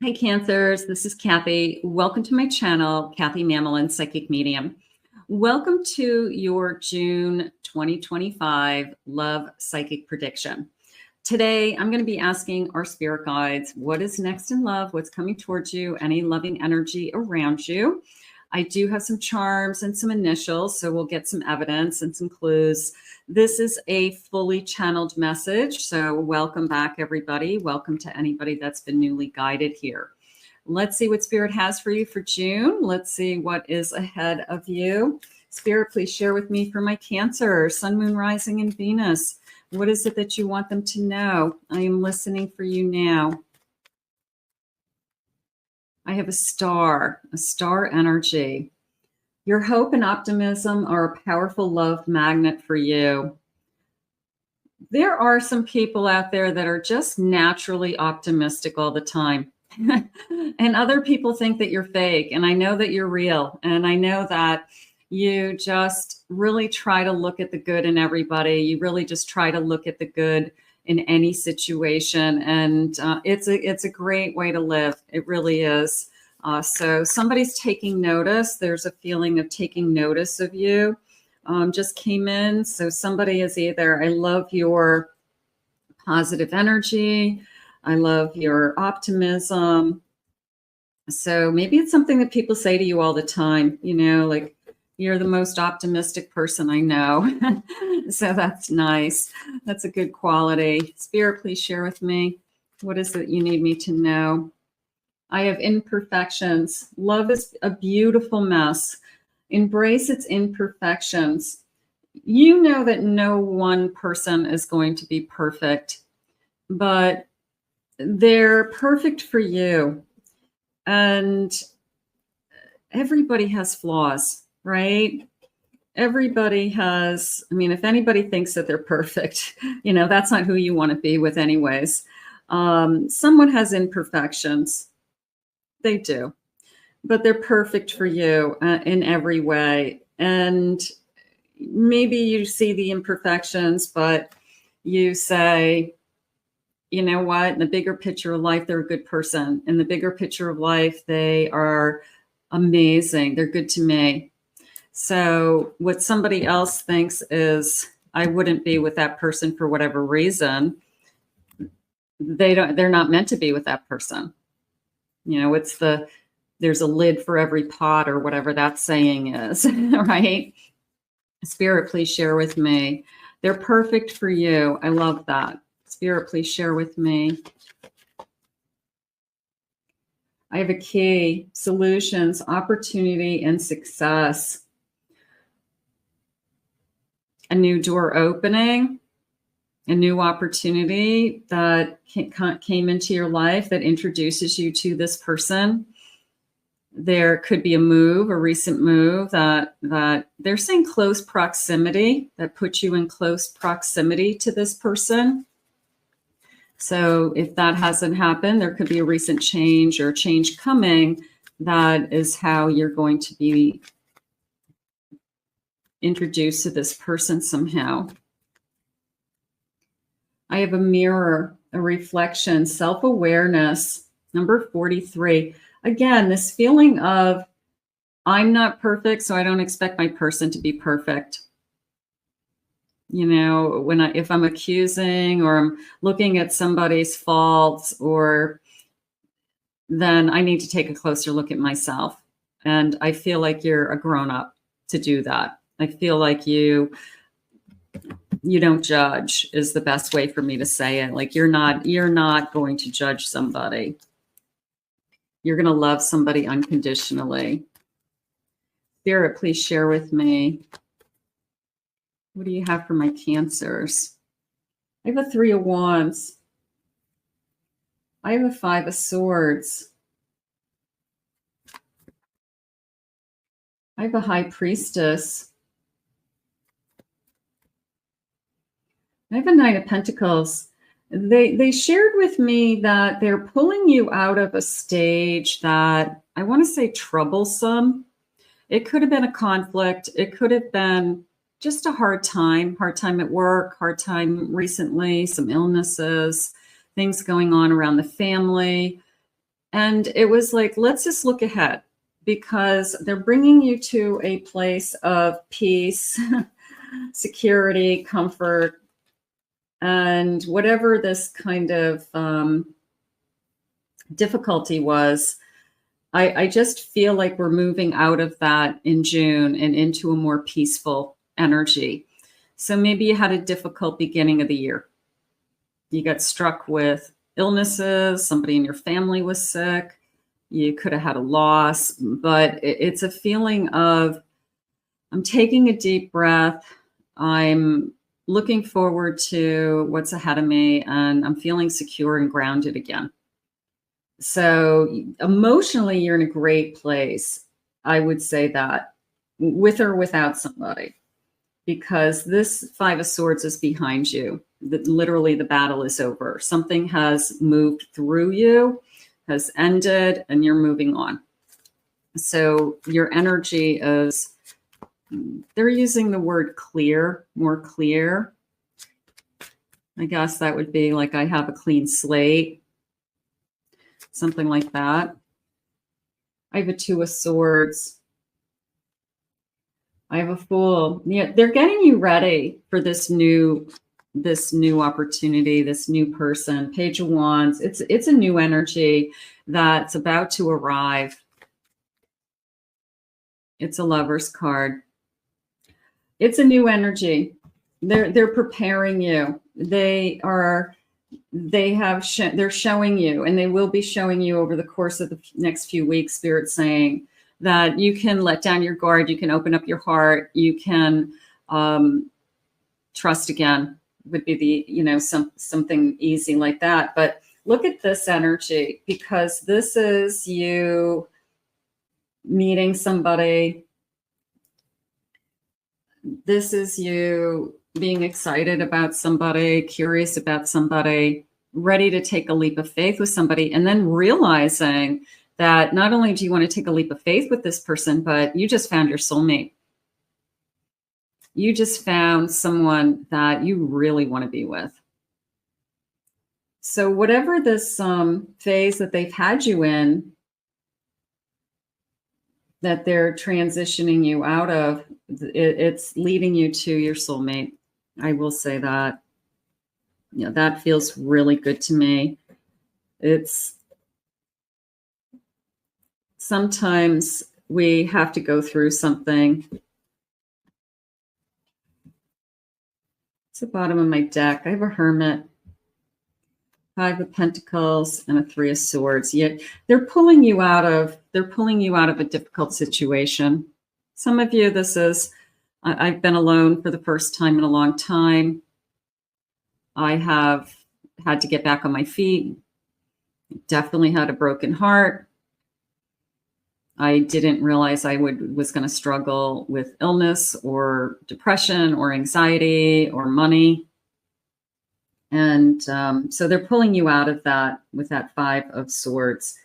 Hi Cancers, this is Kathy. Welcome to my channel, Kathy Mamolen, Psychic Medium. Welcome to your June 2025 Love Psychic Prediction. Today, I'm going to be asking our spirit guides, what is next in love? What's coming towards you? Any loving energy around you? I do have some charms and some initials, so we'll get some evidence and some clues. This is a fully channeled message, so welcome back, everybody. Welcome to anybody that's been newly guided here. Let's see what Spirit has for you for June. Let's see what is ahead of you. Spirit, please share with me for my Cancer, Sun, Moon, Rising, and Venus. What is it that you want them to know? I am listening for you now. I have a star energy. Your hope and optimism are a powerful love magnet for you. There are some people out there that are just naturally optimistic all the time. And other people think that you're fake. And I know that you're real. And I know that you just really try to look at the good in everybody. You really just try to look at the good in any situation. And it's a great way to live. It really is. So somebody's taking notice. There's a feeling of taking notice of you. Just came in. So somebody is either, I love your positive energy. I love your optimism. So maybe it's something that people say to you all the time, you know, like, you're the most optimistic person I know. So that's nice. That's a good quality. Spirit, please share with me. What is it you need me to know? I have imperfections. Love is a beautiful mess. Embrace its imperfections. You know that no one person is going to be perfect, but they're perfect for you. And everybody has flaws, right? Everybody has, I mean, if anybody thinks that they're perfect, you know, that's not who you want to be with anyways. Someone has imperfections. They do, but they're perfect for you in every way. And maybe you see the imperfections, but you say, you know what, in the bigger picture of life, they're a good person. In the bigger picture of life, they are amazing. They're good to me. So what somebody else thinks is, I wouldn't be with that person for whatever reason. They're not meant to be with that person. You know, there's a lid for every pot, or whatever that saying is, right? Spirit, please share with me. They're perfect for you. I love that. Spirit, please share with me. I have a key, solutions, opportunity, and success. A new door opening, a new opportunity that came into your life that introduces you to this person. There could be a move, a recent move that they're saying close proximity, that puts you in close proximity to this person. So if that hasn't happened, there could be a recent change or change coming. That is how you're going to be introduced to this person somehow. I have a mirror, a reflection, self-awareness, number 43. Again, this feeling of, I'm not perfect, so I don't expect my person to be perfect. You know, if I'm accusing or I'm looking at somebody's faults, or then I need to take a closer look at myself. And I feel like you're a grown-up to do that. I feel like you don't judge is the best way for me to say it. Like you're not going to judge somebody. You're going to love somebody unconditionally. Spirit, please share with me. What do you have for my Cancers? I have a 3 of Wands. I have a 5 of Swords. I have a High Priestess. I have a 9 of Pentacles. They shared with me that they're pulling you out of a stage that I want to say troublesome. It could have been a conflict. It could have been just a hard time at work, hard time recently, some illnesses, things going on around the family. And it was like, let's just look ahead, because they're bringing you to a place of peace, security, comfort, and whatever this kind of difficulty was. I just feel like we're moving out of that in June and into a more peaceful energy. So maybe you had a difficult beginning of the year. You got struck with illnesses, somebody in your family was sick, you could have had a loss, but it's a feeling of, I'm taking a deep breath, I'm looking forward to what's ahead of me, and I'm feeling secure and grounded again. So emotionally, you're in a great place. I would say that, with or without somebody, because this Five of Swords is behind you. Literally, the battle is over. Something has moved through you, has ended, and you're moving on. So your energy is, they're using the word clear, more clear. I guess that would be like, I have a clean slate. Something like that. I have a Two of Swords. I have a Fool. Yeah, they're getting you ready for this new opportunity, this new person. Page of Wands. It's a new energy that's about to arrive. It's a Lover's card. It's a new energy. They're preparing you. They're showing you, and they will be showing you over the course of the next few weeks, Spirit saying that you can let down your guard, you can open up your heart, you can trust again, would be the, something easy like that. But look at this energy, because this is you meeting somebody. This is you being excited about somebody, curious about somebody, ready to take a leap of faith with somebody, and then realizing that not only do you want to take a leap of faith with this person, but you just found your soulmate. You just found someone that you really want to be with. So whatever this phase that they've had you in, that they're transitioning you out of, it's leading you to your soulmate. I will say that. That feels really good to me. It's sometimes we have to go through something. It's the bottom of my deck. I have a Hermit, Five of Pentacles, and a Three of Swords. Yet they're pulling you out of a difficult situation. Some of you, this is, I've been alone for the first time in a long time. I have had to get back on my feet. Definitely had a broken heart. I didn't realize I was going to struggle with illness or depression or anxiety or money. And so they're pulling you out of that with that Five of Swords.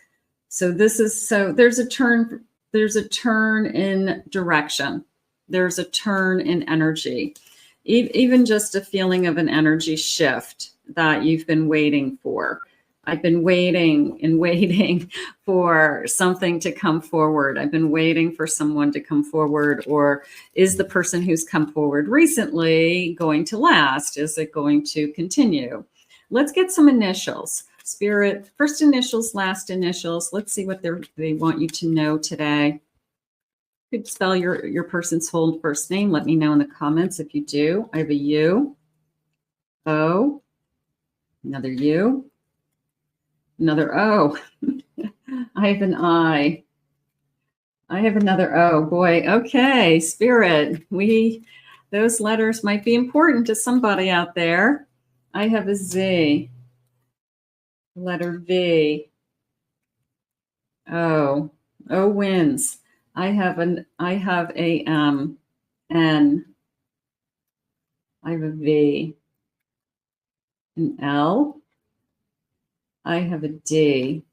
So there's a turn in direction. There's a turn in energy, even just a feeling of an energy shift that you've been waiting for. I've been waiting and waiting for something to come forward. I've been waiting for someone to come forward. Or is the person who's come forward recently going to last? Is it going to continue? Let's get some initials. Spirit, first initials, last initials. Let's see what they want you to know today. You could spell your person's whole first name. Let me know in the comments if you do. I have a U, O, another U, another O. I have an I. I have another O. Boy, okay, Spirit. Those letters might be important to somebody out there. I have a Z. Letter V. O. O wins. I have a M. N. I have a V. An L. I have a D.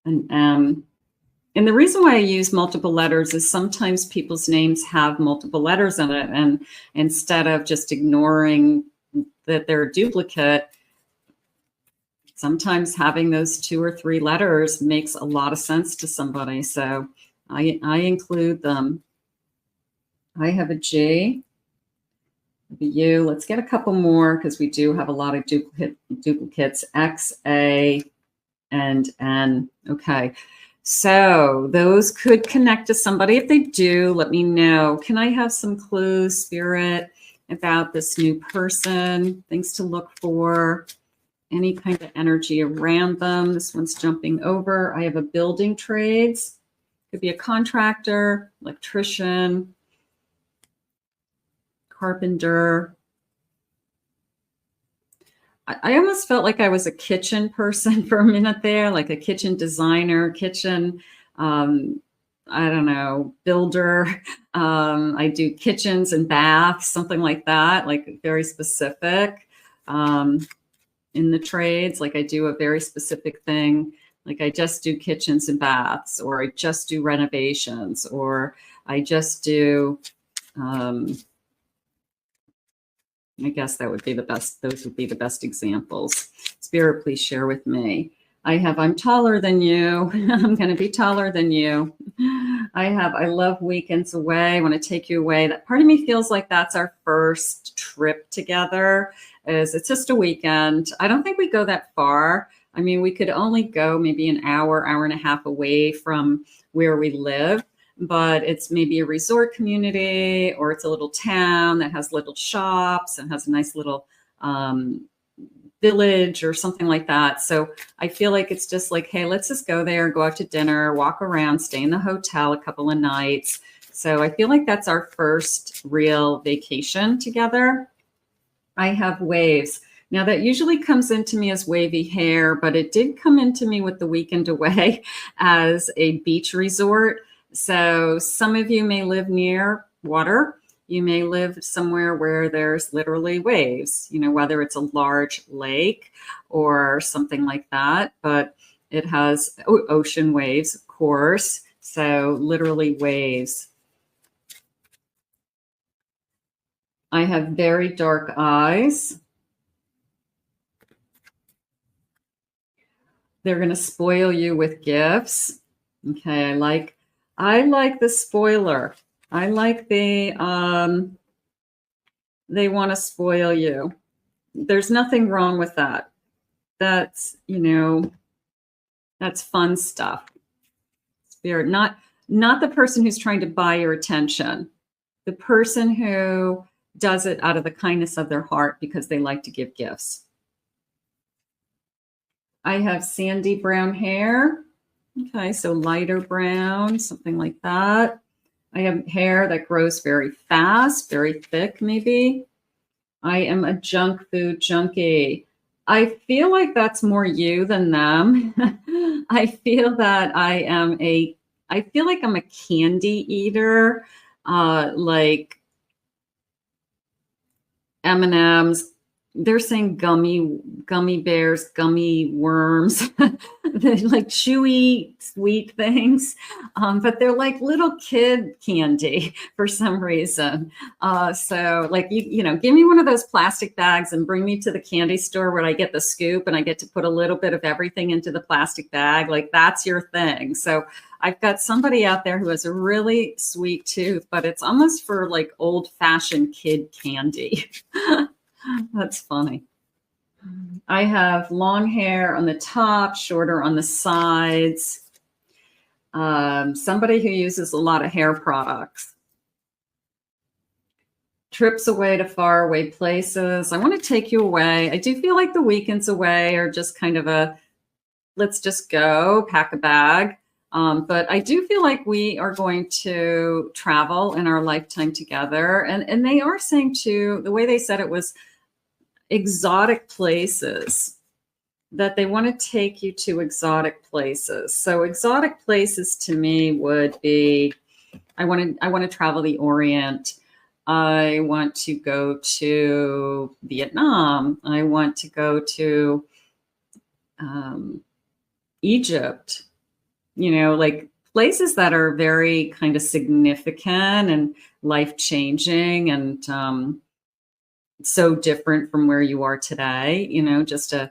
An M. And the reason why I use multiple letters is sometimes people's names have multiple letters in it. And instead of just ignoring that they're a duplicate, sometimes having those 2 or 3 letters makes a lot of sense to somebody. So I include them. I have a G, a U. Let's get a couple more because we do have a lot of duplicates. X, A, and N. Okay. So those could connect to somebody. If they do, let me know. Can I have some clues, Spirit, about this new person? Things to look for. Any kind of energy around them. This one's jumping over. I have a building trades. Could be a contractor, electrician, carpenter. I almost felt like I was a kitchen person for a minute there, like a kitchen designer, kitchen, I don't know, builder. I do kitchens and baths, something like that, like very specific. In the trades, like I do a very specific thing, like I just do kitchens and baths, or I just do renovations, or I just do, I guess that would be the best, those would be the best examples. Spirit, please share with me. I have, I'm taller than you. I'm going to be taller than you. I love weekends away. I want to take you away. That part of me feels like that's our first trip together. It's just a weekend. I don't think we go that far. I mean, we could only go maybe an hour, hour and a half away from where we live, but it's maybe a resort community, or it's a little town that has little shops and has a nice little village or something like that. So I feel like it's just like, hey, let's just go there, go out to dinner, walk around, stay in the hotel a couple of nights. So I feel like that's our first real vacation together. I have waves. Now that usually comes into me as wavy hair, but it did come into me with the weekend away as a beach resort. So some of you may live near water. You may live somewhere where there's literally waves, you know, whether it's a large lake or something like that, but it has ocean waves, of course. So literally waves. I have very dark eyes. They're going to spoil you with gifts. Okay, I like the spoiler. I like the they want to spoil you. There's nothing wrong with that. That's, you know, that's fun stuff. Spirit, not the person who's trying to buy your attention. The person who does it out of the kindness of their heart because they like to give gifts. I have sandy brown hair. Okay, so lighter brown, something like that. I have hair that grows very fast, very thick maybe. I am a junk food junkie. I feel like that's more you than them. I feel that I feel like I'm a candy eater, like M&Ms. They're saying gummy bears, gummy worms. They're like chewy, sweet things, but they're like little kid candy for some reason. So like, you know, give me one of those plastic bags and bring me to the candy store where I get the scoop and I get to put a little bit of everything into the plastic bag. Like that's your thing. So I've got somebody out there who has a really sweet tooth, but it's almost for like old fashioned kid candy. That's funny. I have long hair on the top, shorter on the sides. Somebody who uses a lot of hair products. Trips away to far away places. I want to take you away. I do feel like the weekends away are just kind of a, let's just go, pack a bag. But I do feel like we are going to travel in our lifetime together. And they are saying too, the way they said it was exotic places, that they want to take you to exotic places. So exotic places to me would be, I want to travel the Orient. I want to go to Vietnam. I want to go to Egypt, you know, like places that are very kind of significant and life-changing and so different from where you are today, you know, just a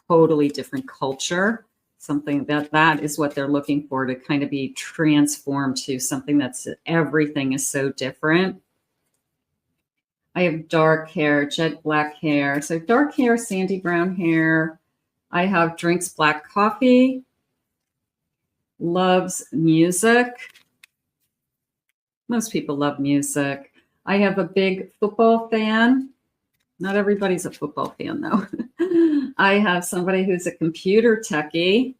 totally different culture, something that is what they're looking for, to kind of be transformed to something that's everything is so different. I have dark hair, jet black hair. So dark hair, sandy brown hair. I have drinks black coffee, loves music. Most people love music. I have a big football fan. Not everybody's a football fan, though. I have somebody who's a computer techie.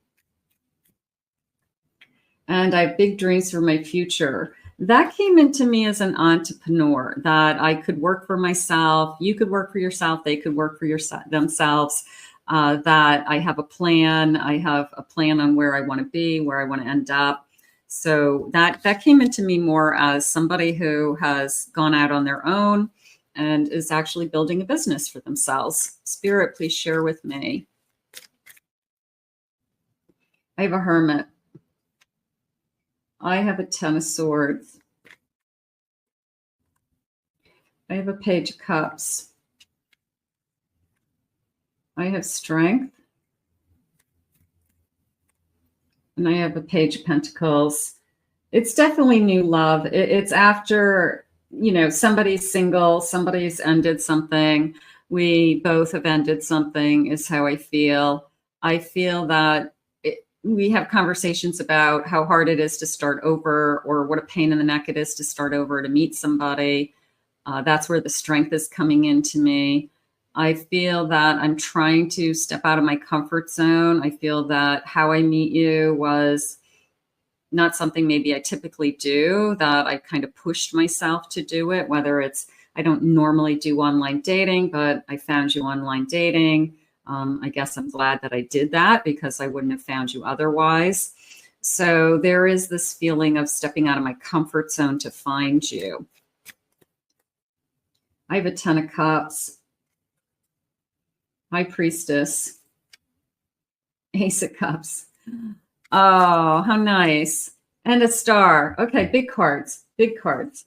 And I have big dreams for my future. That came into me as an entrepreneur, that I could work for myself. You could work for yourself. They could work for themselves. That I have a plan. I have a plan on where I want to be, where I want to end up. So that came into me more as somebody who has gone out on their own and is actually building a business for themselves. Spirit, please share with me. I have a hermit. I have a 10 of swords. I have a page of cups. I have strength. And I have a page of pentacles. It's definitely new love. It's after, you know, somebody's single, somebody's ended something. We both have ended something is how I feel. I feel that we have conversations about how hard it is to start over, or what a pain in the neck it is to start over, to meet somebody. That's where the strength is coming into me. I feel that I'm trying to step out of my comfort zone. I feel that how I meet you was not something maybe I typically do, that I kind of pushed myself to do it, whether it's, I don't normally do online dating, but I found you online dating. I guess I'm glad that I did that, because I wouldn't have found you otherwise. So there is this feeling of stepping out of my comfort zone to find you. I have a 10 of cups. High priestess. Ace of cups. Oh, how nice. And a star. Okay, big cards, big cards.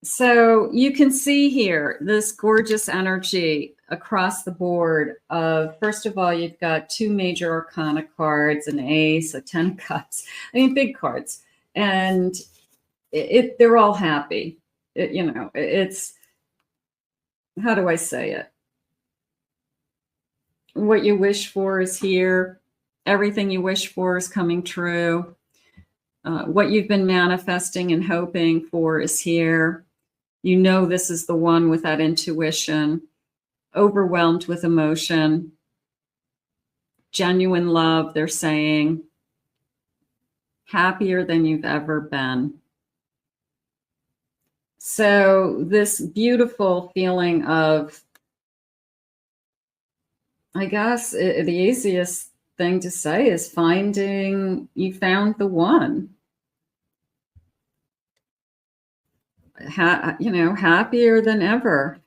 So you can see here this gorgeous energy across the board of, first of all, you've got 2 major arcana cards, an ace, a 10 of cups. I mean, big cards. And they're all happy. It's, how do I say it? What you wish for is here. Everything you wish for is coming true. What you've been manifesting and hoping for is here. You know this is the one with that intuition, overwhelmed with emotion, genuine love, they're saying, happier than you've ever been. So this beautiful feeling of, I guess the easiest thing to say is you found the one. Happier than ever.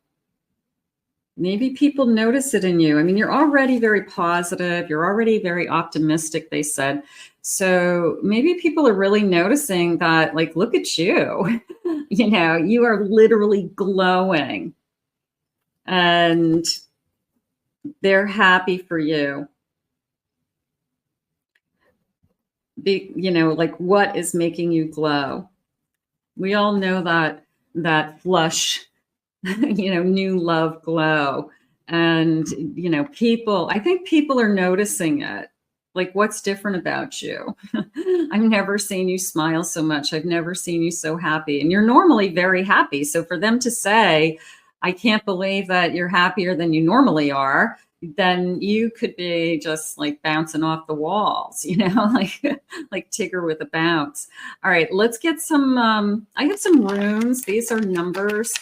Maybe people notice it in you. I mean, you're already very positive. You're already very optimistic, they said. So maybe people are really noticing that, like, look at you. You are literally glowing. And they're happy for you. Like, what is making you glow? We all know that flush, new love glow. And, I think people are noticing it. Like, what's different about you? I've never seen you smile so much. I've never seen you so happy. And you're normally very happy. So for them to say, I can't believe that you're happier than you normally are, then you could be just like bouncing off the walls, like Tigger with a bounce. All right, let's get some, I have some runes. These are numbers,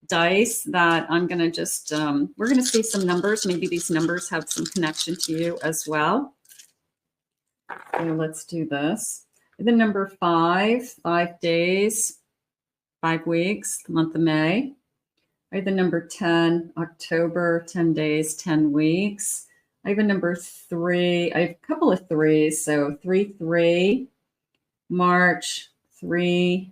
dice that I'm going to just, we're going to see some numbers. Maybe these numbers have some connection to you as well. So let's do this. The number 5, 5 days, 5 weeks, the month of May. I have the number 10, October, 10 days, 10 weeks. I have a number 3. I have a couple of 3s. So 3, March, 3,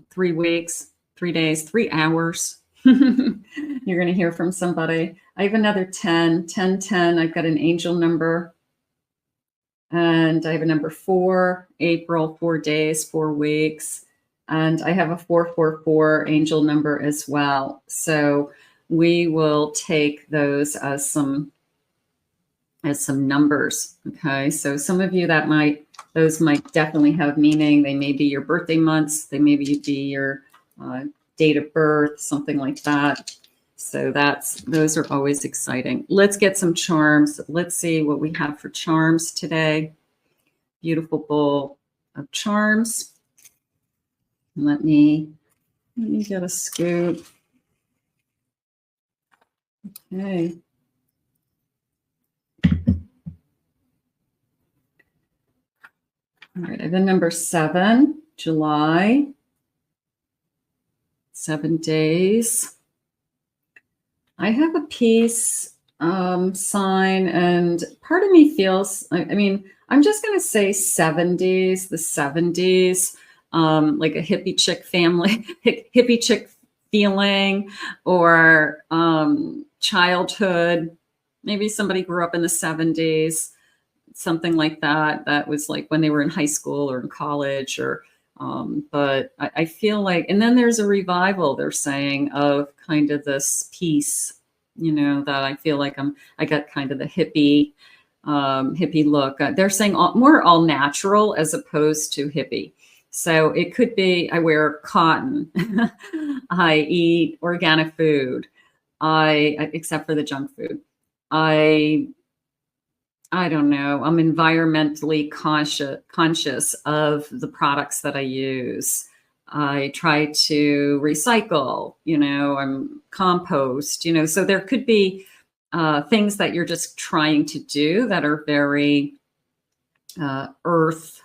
3 weeks, 3 days, 3 hours. You're going to hear from somebody. I have another 10, 10, 10. I've got an angel number. And I have a number 4, April, 4 days, 4 weeks. And I have a 444 angel number as well. So we will take those as some numbers. Okay. So some of you those might definitely have meaning. They may be your birthday months. They may be your date of birth, something like that. So those are always exciting. Let's get some charms. Let's see what we have for charms today. Beautiful bowl of charms. Let me get a scoop. Okay. All right, I have a number 7, July, 7 days. I have a peace sign, and part of me feels, I mean, I'm just going to say 70s, the 70s, like a hippie chick family, hippie chick feeling, or childhood. Maybe somebody grew up in the 70s, something like that. That was like when they were in high school or in college, or but I feel like, and then there's a revival, they're saying, of kind of this peace, that I feel like I got kind of the hippie look. They're saying more all natural as opposed to hippie. So it could be I wear cotton, I eat organic food, except for the junk food. I don't know. I'm environmentally conscious of the products that I use. I try to recycle, I'm compost, so there could be things that you're just trying to do that are very earth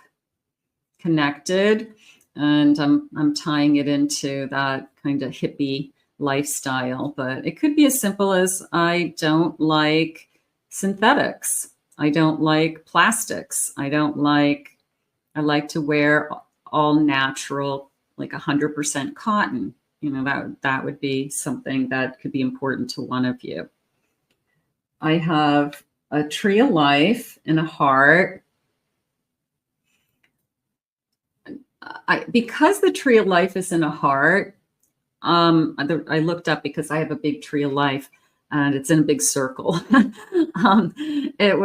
connected. And I'm tying it into that kind of hippie lifestyle, but it could be as simple as I don't like synthetics. I don't like plastics. I like to wear all natural, like 100% cotton. That would be something that could be important to one of you. I have a tree of life and a heart. Because the tree of life is in a heart, I looked up because I have a big tree of life and it's in a big circle. It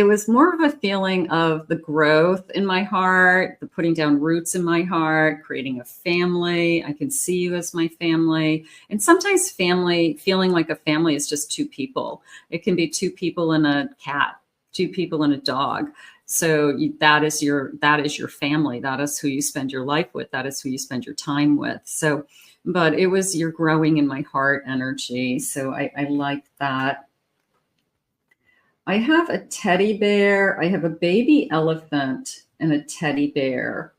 was more of a feeling of the growth in my heart, the putting down roots in my heart, creating a family. I can see you as my family. And sometimes feeling like a family is just 2 people. It can be 2 people and a cat, 2 people and a dog. So that is your family. That is who you spend your life with. That is who you spend your time with. So, but it was your growing in my heart energy. So I like that. I have a teddy bear. I have a baby elephant and a teddy bear.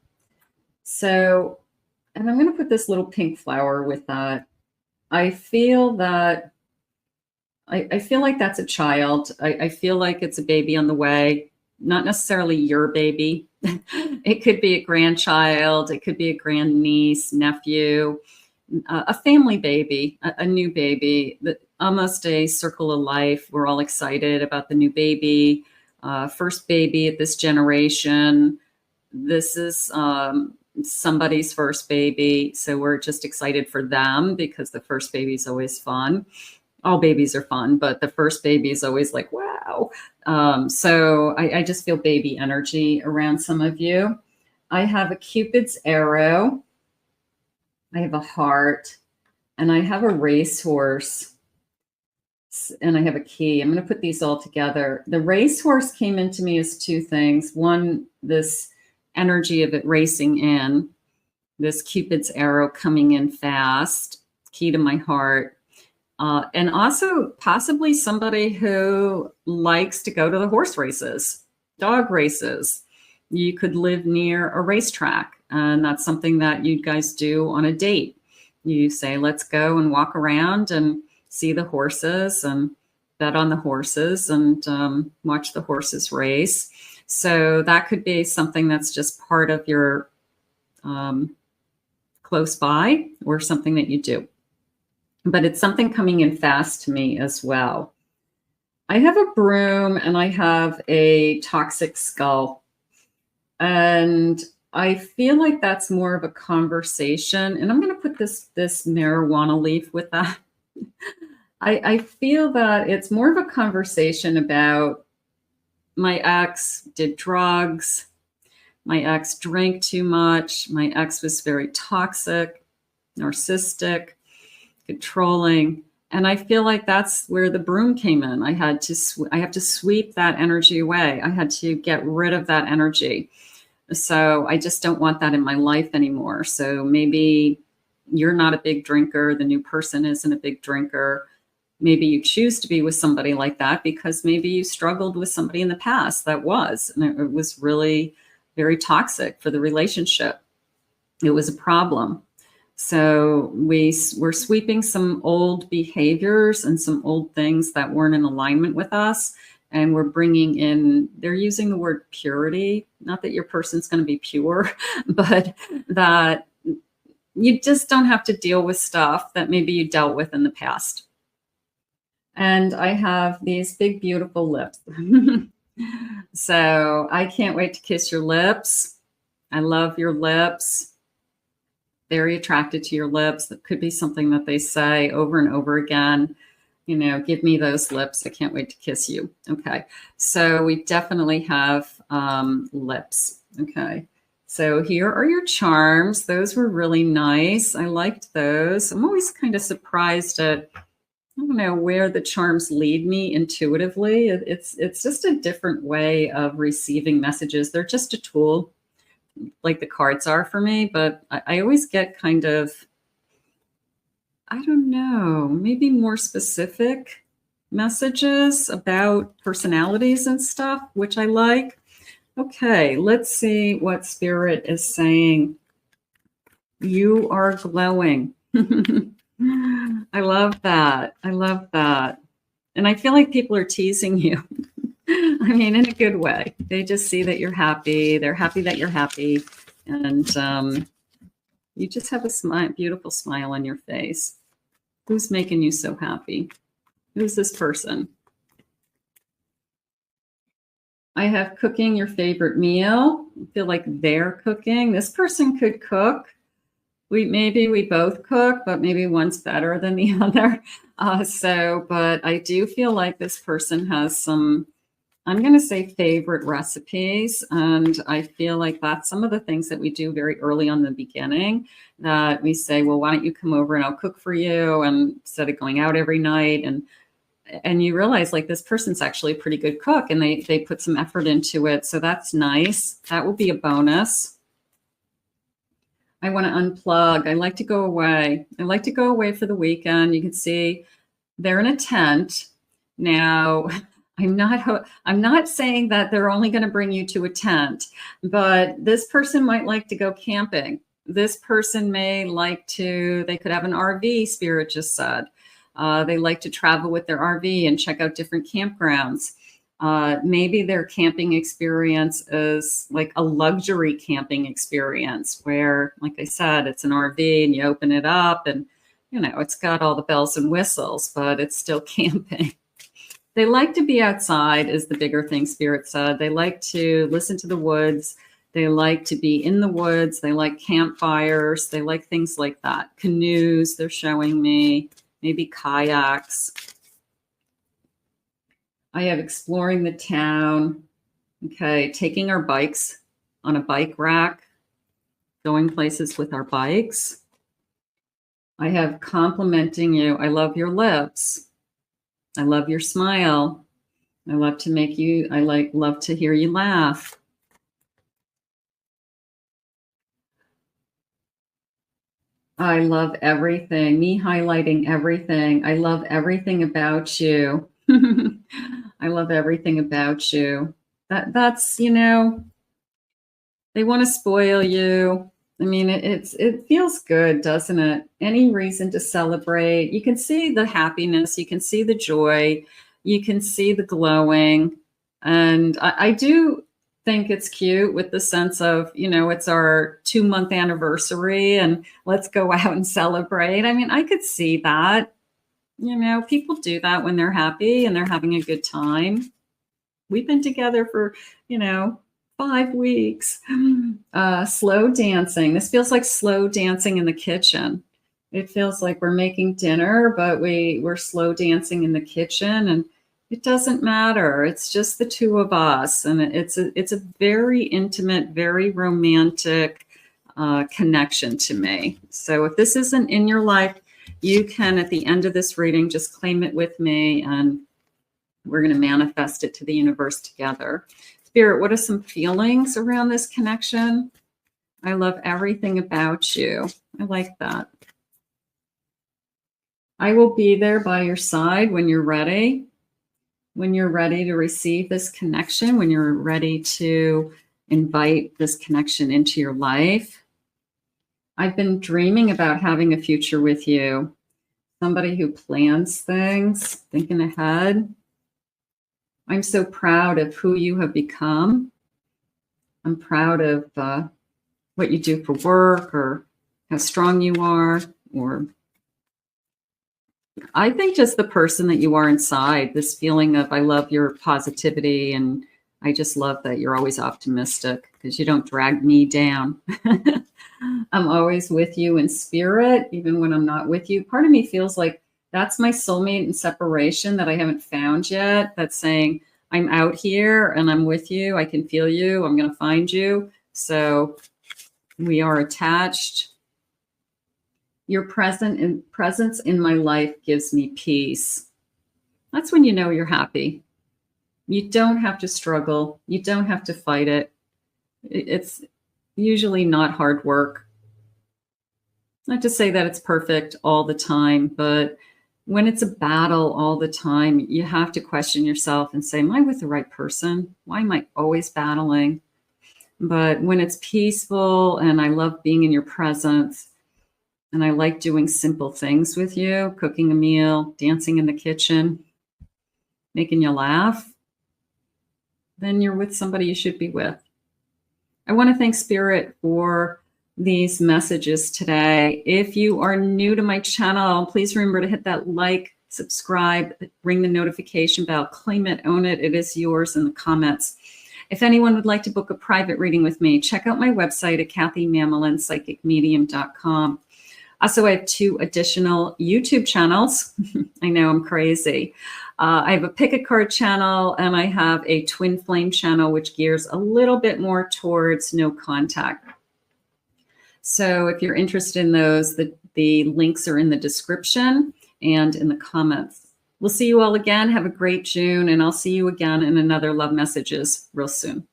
So, and I'm going to put this little pink flower with that. I feel that I feel like that's a child. I feel like it's a baby on the way. Not necessarily your baby. It could be a grandchild. It could be a grandniece, nephew, a family baby, a new baby, almost a circle of life. We're all excited about the new baby, first baby at this generation. This is somebody's first baby. So we're just excited for them because the first baby is always fun. All babies are fun, but the first baby is always like, wow. So I just feel baby energy around some of you. I have a Cupid's arrow. I have a heart, and I have a racehorse, and I have a key. I'm going to put these all together. The racehorse came into me as 2 things. One, this energy of it racing in, this Cupid's arrow coming in fast, key to my heart. And also possibly somebody who likes to go to the horse races, dog races. You could live near a racetrack, and that's something that you guys do on a date. You say, let's go and walk around and see the horses and bet on the horses and watch the horses race. So that could be something that's just part of your close by or something that you do. but it's something coming in fast to me as well. I have a broom and I have a toxic skull. And I feel like that's more of a conversation. And I'm going to put this marijuana leaf with that. I feel that it's more of a conversation about my ex did drugs. My ex drank too much. My ex was very toxic, narcissistic, controlling. And I feel like that's where the broom came in. I have to sweep that energy away. I had to get rid of that energy. So I just don't want that in my life anymore. So maybe you're not a big drinker. The new person isn't a big drinker. Maybe you choose to be with somebody like that because maybe you struggled with somebody in the past that was, and it was really very toxic for the relationship. It was a problem. So we're sweeping some old behaviors and some old things that weren't in alignment with us. And we're bringing in, they're using the word purity, not that your person's going to be pure, but that you just don't have to deal with stuff that maybe you dealt with in the past. And I have these big, beautiful lips. So I can't wait to kiss your lips. I love your lips. Very attracted to your lips. That could be something that they say over and over again. You know, give me those lips. I can't wait to kiss you. Okay. So we definitely have lips. Okay. So here are your charms. Those were really nice. I liked those. I'm always kind of surprised at, I don't know, where the charms lead me intuitively. It's just a different way of receiving messages. They're just a tool, like the cards are for me, but I always get kind of, I don't know, maybe more specific messages about personalities and stuff, which I like. Okay, let's see what Spirit is saying. You are glowing. I love that. I love that. And I feel like people are teasing you. I mean, in a good way. They just see that you're happy. They're happy that you're happy. And you just have a smile, beautiful smile on your face. Who's making you so happy? Who's this person? I have cooking your favorite meal. I feel like they're cooking. This person could cook. Maybe we both cook, but maybe one's better than the other. But I do feel like this person has some, I'm going to say, favorite recipes. And I feel like that's some of the things that we do very early on in the beginning, that we say, well, why don't you come over and I'll cook for you, and instead of going out every night. And you realize like this person's actually a pretty good cook, and they put some effort into it. So that's nice. That will be a bonus. I want to unplug. I like to go away. I like to go away for the weekend. You can see they're in a tent. Now, I'm not saying that they're only going to bring you to a tent, but this person might like to go camping. This person may like to, they could have an RV, Spirit just said. They like to travel with their RV and check out different campgrounds. Maybe their camping experience is like a luxury camping experience where, like I said, it's an RV and you open it up and, you know, it's got all the bells and whistles, but it's still camping. They like to be outside is the bigger thing, Spirit said. They like to listen to the woods. They like to be in the woods. They like campfires. They like things like that. Canoes, they're showing me, maybe kayaks. I have exploring the town. Okay, taking our bikes on a bike rack, going places with our bikes. I have complimenting you. I love your lips. I love your smile. I love to make you, love to hear you laugh. I love everything. Me highlighting everything. I love everything about you. I love everything about you. That's, you know, they want to spoil you. I mean, it feels good, doesn't it? Any reason to celebrate. You can see the happiness. You can see the joy. You can see the glowing. And I do think it's cute with the sense of, you know, it's our 2-month anniversary and let's go out and celebrate. I mean, I could see that. You know, people do that when they're happy and they're having a good time. We've been together for, 5 weeks. Slow dancing. This feels like slow dancing in the kitchen. It feels like we're making dinner, but we're slow dancing in the kitchen, and it doesn't matter. It's just the two of us, and it's a very intimate, very romantic connection to me. So if this isn't in your life, you can, at the end of this reading, just claim it with me, and we're going to manifest it to the universe together. Spirit, what are some feelings around this connection? I love everything about you. I like that. I will be there by your side when you're ready. When you're ready to receive this connection, when you're ready to invite this connection into your life. I've been dreaming about having a future with you. Somebody who plans things, thinking ahead. I'm so proud of who you have become. I'm proud of what you do for work, or how strong you are, or I think just the person that you are inside, this feeling of, I love your positivity, and I just love that you're always optimistic because you don't drag me down. I'm always with you in spirit, even when I'm not with you. Part of me feels like that's my soulmate in separation that I haven't found yet. That's saying, I'm out here and I'm with you. I can feel you. I'm going to find you. So we are attached. Your presence in my life gives me peace. That's when you know you're happy. You don't have to struggle. You don't have to fight it. It's usually not hard work. Not to say that it's perfect all the time, but when it's a battle all the time, you have to question yourself and say, am I with the right person? Why am I always battling? But when it's peaceful, and I love being in your presence, and I like doing simple things with you, cooking a meal, dancing in the kitchen, making you laugh, then you're with somebody you should be with. I want to thank Spirit for these messages today. If you are new to my channel, please remember to hit that like, subscribe, ring the notification bell, claim it, own it. It is yours in the comments. If anyone would like to book a private reading with me, check out my website at KathyMamolen.psychicmedium.com. Also, I have 2 additional YouTube channels. I know I'm crazy. I have a pick a card channel, and I have a twin flame channel, which gears a little bit more towards no contact. So if you're interested in those, the links are in the description and in the comments. We'll see you all again. Have a great June, and I'll see you again in another Love Messages real soon.